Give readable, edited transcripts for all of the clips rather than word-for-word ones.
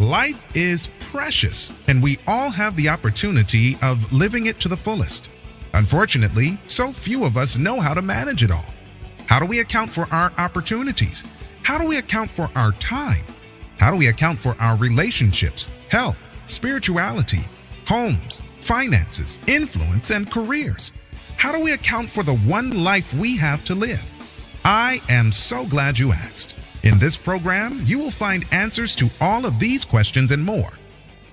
Life is precious, and we all have the opportunity of living it to the fullest. Unfortunately, so few of us know how to manage it all. How do we account for our opportunities? How do we account for our time? How do we account for our relationships, health, spirituality, homes, finances, influence, and careers? How do we account for the one life we have to live? I am so glad you asked. In this program, you will find answers to all of these questions and more.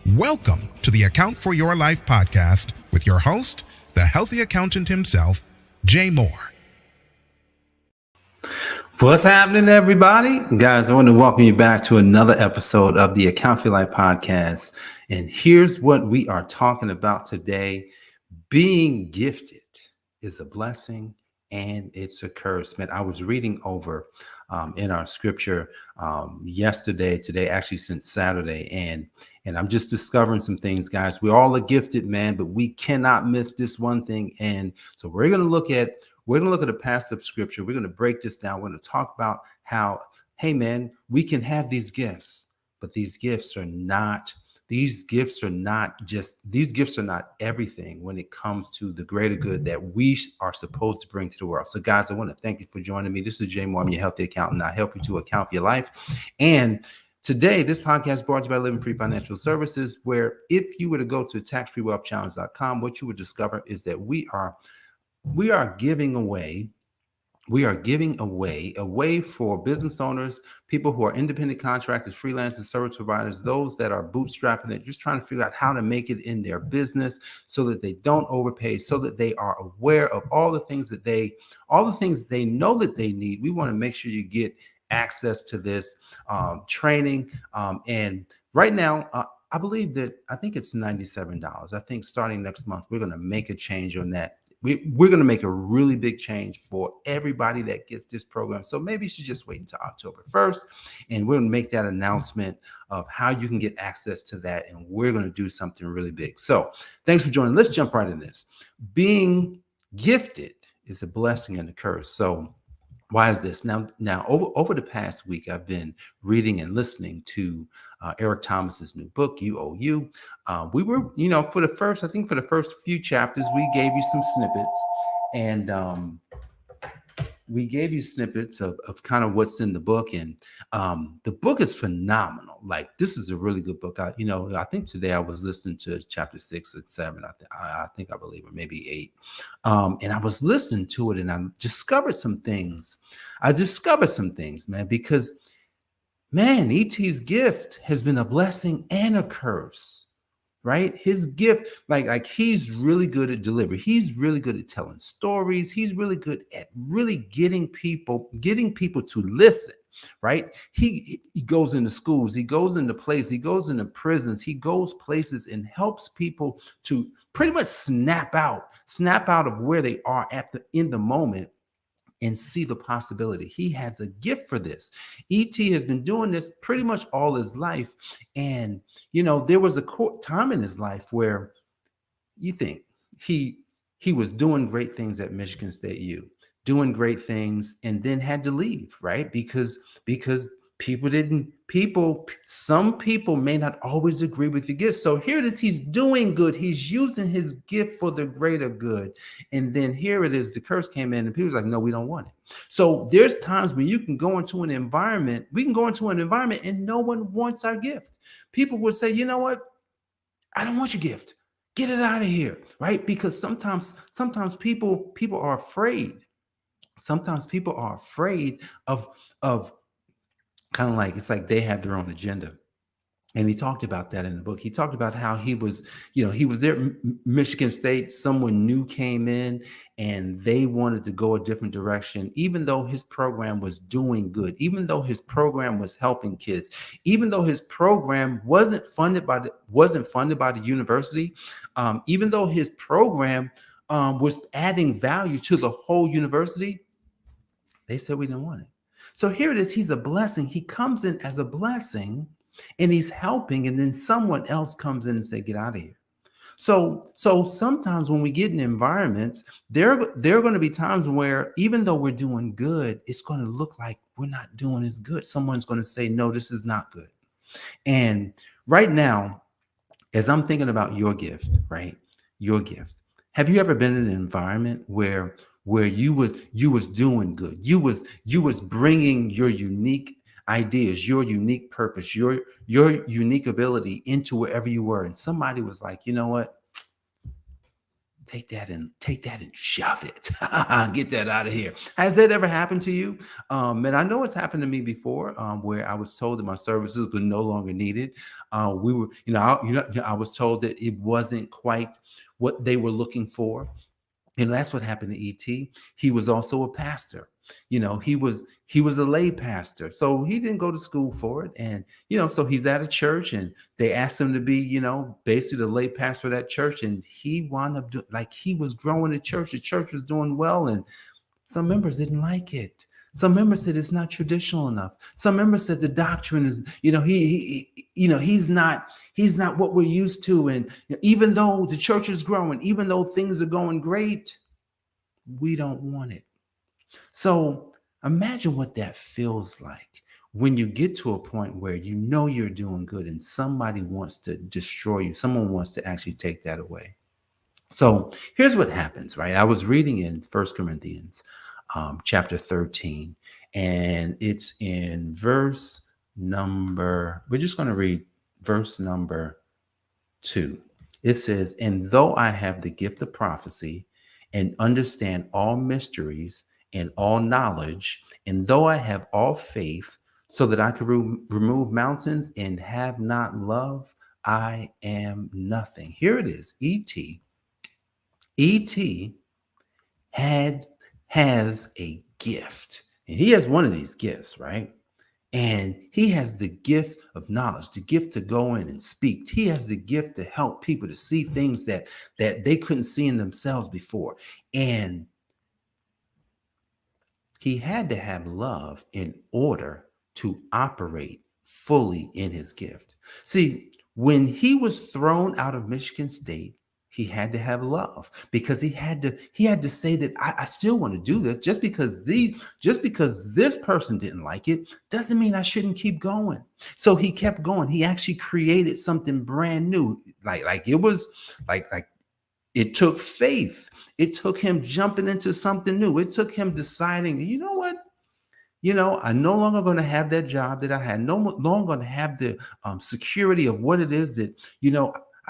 Welcome to the Account for Your Life podcast with your host, the healthy accountant himself, Jay Moore. What's happening, everybody? Guys, I want to welcome you back to another episode of the Account for Your Life podcast. And here's what we are talking about today. Being gifted is a blessing and it's a curse. Man, I was reading over in our scripture today, actually since Saturday, and I'm just discovering some things, guys. We all are gifted, man, but we cannot miss this one thing. And so we're going to look at a passage of scripture. We're going to break this down. We're going to talk about how, hey, man, we can have these gifts, but these gifts are not everything when it comes to the greater good that we are supposed to bring to the world. So, guys, I want to thank you for joining me. This is Jay Moore. I'm your healthy accountant. I help you to account for your life. And today, this podcast is brought to you by Living Free Financial Services, where if you were to go to taxfreewealthchallenge.com, what you would discover is that we are giving away a way for business owners, people who are independent contractors, freelancers, service providers, those that are bootstrapping it, just trying to figure out how to make it in their business so that they don't overpay, so that they are aware of all the things they know that they need. We want to make sure you get access to this training. And right now, I think it's $97. I think starting next month, we're going to make a change on that. We're going to make a really big change for everybody that gets this program. So maybe you should just wait until October 1st, and we're going to make that announcement of how you can get access to that. And we're going to do something really big. So thanks for joining. Let's jump right in this. Being gifted is a blessing and a curse. So why is this? Now over the past week, I've been reading and listening to Eric Thomas's new book, You Owe You. We were, for the first few chapters, we gave you some snippets, and we gave you snippets of kind of what's in the book. And the book is phenomenal. Like, this is a really good book. I think today I was listening to chapter 6 and 7. I believe, or maybe 8. And I was listening to it, and I discovered some things. Man, because, man, E.T.'s gift has been a blessing and a curse. Right? His gift, like he's really good at delivery. He's really good at telling stories. He's really good at really getting people to listen. Right? He goes into schools, he goes into places, he goes into prisons, he goes places and helps people to pretty much snap out of where they are in the moment and see the possibility. He has a gift for this. E.T. has been doing this pretty much all his life. And, there was a time in his life where you think he was doing great things at Michigan State U, doing great things, and then had to leave, right? Because some people may not always agree with your gift. So here it is, he's doing good. He's using his gift for the greater good. And then here it is, the curse came in and people were like, no, we don't want it. So there's times when we can go into an environment and no one wants our gift. People would say, you know what? I don't want your gift. Get it out of here, right? Because sometimes people are afraid. Sometimes people are afraid of kind of like, it's like they have their own agenda. And he talked about that in the book. He talked about how he was there at Michigan State. Someone new came in and they wanted to go a different direction, even though his program was doing good, even though his program was helping kids, even though his program wasn't funded by the university, even though his program was adding value to the whole university. They said, we don't want it. So here it is. He's a blessing. He comes in as a blessing and he's helping. And then someone else comes in and say, get out of here. So sometimes when we get in environments, there are going to be times where even though we're doing good, it's going to look like we're not doing as good. Someone's going to say, no, this is not good. And right now, as I'm thinking about your gift, right? Your gift. Have you ever been in an environment where you was doing good? You was bringing your unique ideas, your unique purpose, your unique ability into wherever you were, and somebody was like, you know what? Take that and shove it. Get that out of here. Has that ever happened to you? And I know it's happened to me before, where I was told that my services were no longer needed. We were, I was told that it wasn't quite what they were looking for. And that's what happened to Et. He was also a pastor. He was a lay pastor, so he didn't go to school for it. And so he's at a church, and they asked him to be, basically the lay pastor of that church. And he wound up like he was growing the church. The church was doing well, and some members didn't like it. Some members said it's not traditional enough. Some members said the doctrine is, he's not what we're used to. And even though the church is growing, even though things are going great, we don't want it. So imagine what that feels like when you get to a point where you're doing good and somebody wants to destroy you. Someone wants to actually take that away. So here's what happens, right? I was reading in First Corinthians chapter 13, and it's in we're just going to read verse number 2. It says, "And though I have the gift of prophecy and understand all mysteries and all knowledge, and though I have all faith so that I could remove mountains and have not love, I am nothing." Here it is. Et has a gift, and he has one of these gifts, right? And he has the gift of knowledge, the gift to go in and speak. He has the gift to help people to see things that they couldn't see in themselves before. And he had to have love in order to operate fully in his gift. See, when he was thrown out of Michigan State, he had to have love, because he had to say that I still want to do this. Just because this person didn't like it doesn't mean I shouldn't keep going. So he kept going. He actually created something brand new. Like it was like it took faith. It took him jumping into something new. It took him deciding, you know what? I'm no longer going to have that job that I had. No longer going to have the security of what it is that,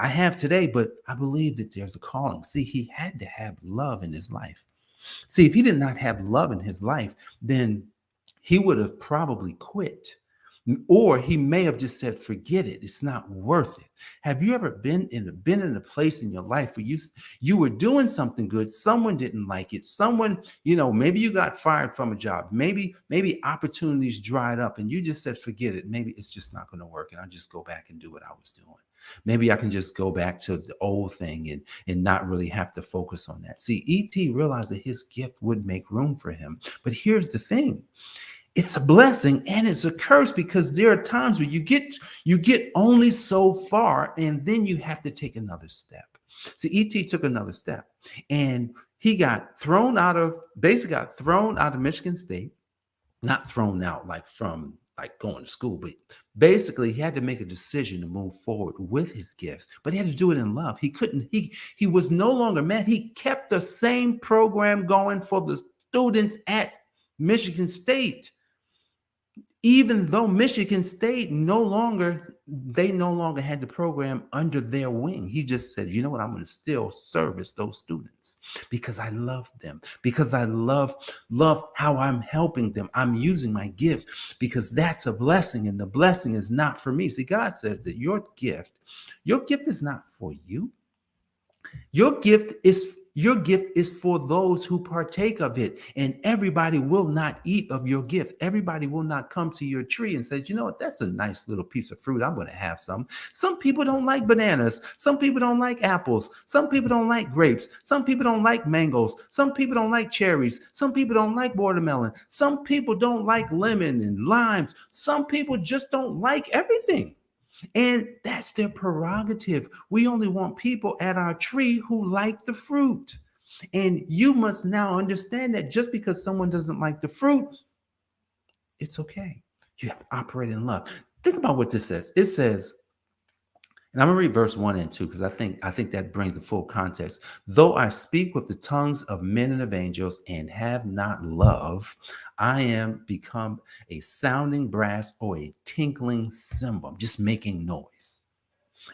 I have today, but I believe that there's a calling. See, he had to have love in his life. See, if he did not have love in his life, then he would have probably quit. Or he may have just said, forget it. It's not worth it. Have you ever been in a place in your life where you were doing something good, someone didn't like it, someone, maybe you got fired from a job, maybe opportunities dried up, and you just said, forget it. Maybe it's just not going to work, and I'll just go back and do what I was doing. Maybe I can just go back to the old thing and not really have to focus on that. See, Et realized that his gift would make room for him. But here's the thing. It's a blessing and it's a curse, because there are times where you get only so far, and then you have to take another step. See, Et took another step, and he got thrown out of Michigan State. Not thrown out like from going to school, but basically he had to make a decision to move forward with his gift, but he had to do it in love. He was no longer mad. He kept the same program going for the students at Michigan State. Even though Michigan State no longer had the program under their wing. He just said, you know what, I'm going to still service those students because I love them, because I love how I'm helping them. I'm using my gift because that's a blessing, and the blessing is not for me. See, God says that your gift is not for you. Your gift is for those who partake of it, and everybody will not eat of your gift. Everybody will not come to your tree and say, you know what, that's a nice little piece of fruit. I'm going to have some. Some people don't like bananas. Some people don't like apples. Some people don't like grapes. Some people don't like mangoes. Some people don't like cherries. Some people don't like watermelon. Some people don't like lemon and limes. Some people just don't like everything. And that's their prerogative. We only want people at our tree who like the fruit. And you must now understand that just because someone doesn't like the fruit, it's okay. You have to operate in love. Think about what this says. It says, and I'm gonna read verse 1 and 2 because I think that brings the full context. Though I speak with the tongues of men and of angels and have not love, I am become a sounding brass or a tinkling cymbal. I'm just making noise.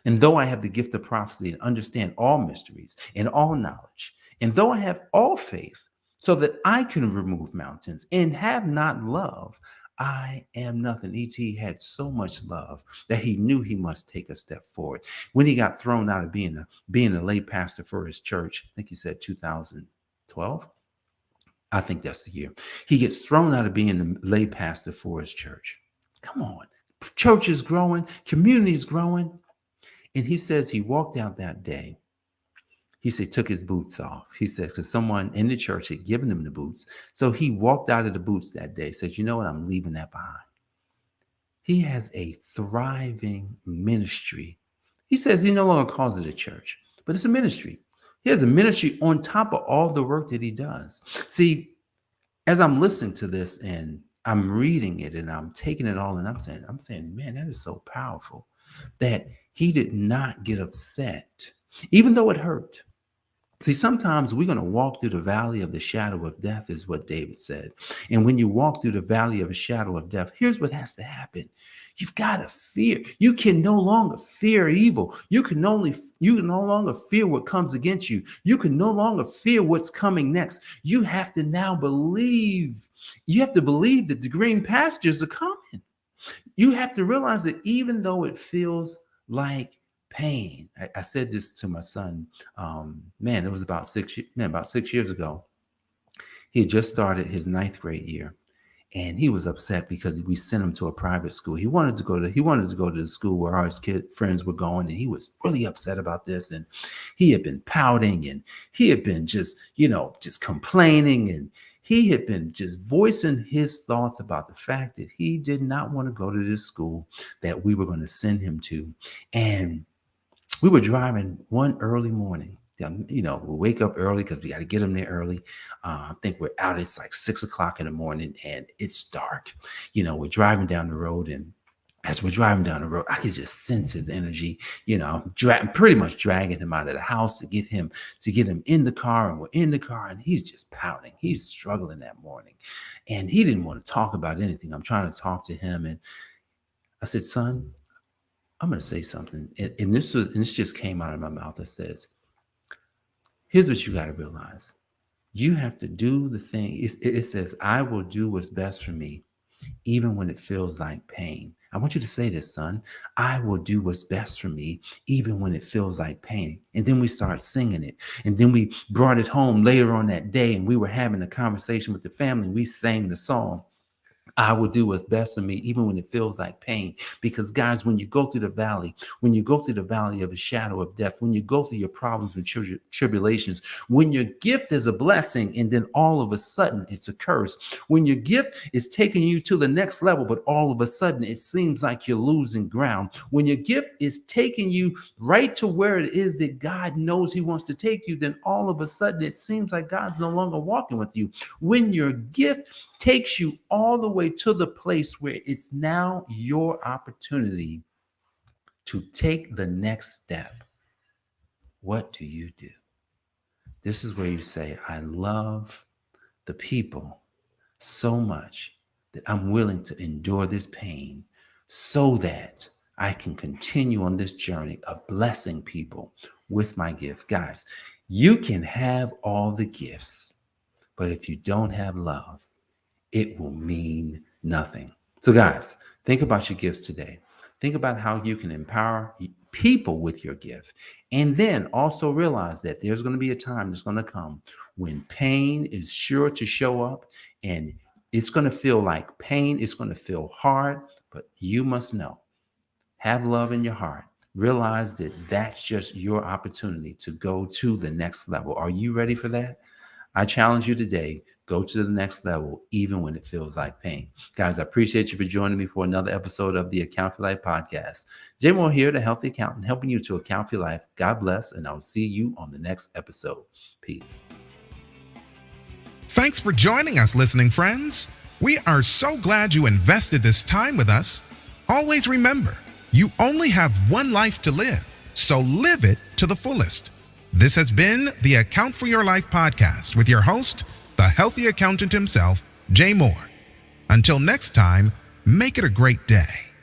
And though I have the gift of prophecy and understand all mysteries and all knowledge, and though I have all faith so that I can remove mountains and have not love, I am nothing. E.T. had so much love that he knew he must take a step forward. When he got thrown out of being a lay pastor for his church, I think he said 2012. I think that's the year. He gets thrown out of being a lay pastor for his church. Come on. Church is growing, community is growing. And he says he walked out that day. He said, took his boots off. He said, because someone in the church had given him the boots. So he walked out of the boots that day, says, you know what? I'm leaving that behind. He has a thriving ministry. He says he no longer calls it a church, but it's a ministry. He has a ministry on top of all the work that he does. See, as I'm listening to this and I'm reading it and I'm taking it all and I'm saying, man, that is so powerful that he did not get upset, even though it hurt. See, sometimes we're going to walk through the valley of the shadow of death, is what David said. And when you walk through the valley of the shadow of death, here's what has to happen. You've got to fear. You can no longer fear evil. You can no longer fear what comes against you. You can no longer fear what's coming next. You have to now believe. You have to believe that the green pastures are coming. You have to realize that even though it feels like pain. I said this to my son. It was about 6 years ago. He had just started his 9th grade year, and he was upset because we sent him to a private school. He wanted to go to the school where all his friends were going, and he was really upset about this. And he had been pouting, and he had been just complaining, and he had been just voicing his thoughts about the fact that he did not want to go to this school that we were going to send him to. And we were driving one early morning. We wake up early because we got to get him there early. I think we're out. It's like 6 o'clock in the morning and it's dark. We're driving down the road, and as we're driving down the road, I could just sense his energy. I'm pretty much dragging him out of the house to get him in the car, and we're in the car, and he's just pouting. He's struggling that morning, and he didn't want to talk about anything. I'm trying to talk to him, and I said, son, I'm going to say something. And this just came out of my mouth. That says, here's what you got to realize. You have to do the thing. It says, I will do what's best for me, even when it feels like pain. I want you to say this, son. I will do what's best for me, even when it feels like pain. And then we start singing it. And then we brought it home later on that day, and we were having a conversation with the family. And we sang the song. I will do what's best for me, even when it feels like pain. Because guys, when you go through the valley of a shadow of death, when you go through your problems and tribulations, when your gift is a blessing and then all of a sudden it's a curse, when your gift is taking you to the next level, but all of a sudden it seems like you're losing ground, when your gift is taking you right to where it is that God knows he wants to take you, then all of a sudden it seems like God's no longer walking with you. When your gift takes you all the way to the place where it's now your opportunity to take the next step, what do you do? This is where you say, I love the people so much that I'm willing to endure this pain so that I can continue on this journey of blessing people with my gift. Guys, you can have all the gifts, but if you don't have love, it will mean nothing. So guys, think about your gifts today. Think about how you can empower people with your gift. And then also realize that there's going to be a time that's going to come when pain is sure to show up, and it's going to feel like pain. It's going to feel hard, but you must know, have love in your heart. Realize that that's just your opportunity to go to the next level. Are you ready for that? I challenge you today, go to the next level, even when it feels like pain. Guys, I appreciate you for joining me for another episode of the Account for Life podcast. Jay Moore here, the Healthy Accountant, helping you to account for your life. God bless, and I'll see you on the next episode. Peace. Thanks for joining us, listening friends. We are so glad you invested this time with us. Always remember, you only have one life to live, so live it to the fullest. This has been the Account for Your Life podcast with your host, the healthy accountant himself, Jay Moore. Until next time, make it a great day.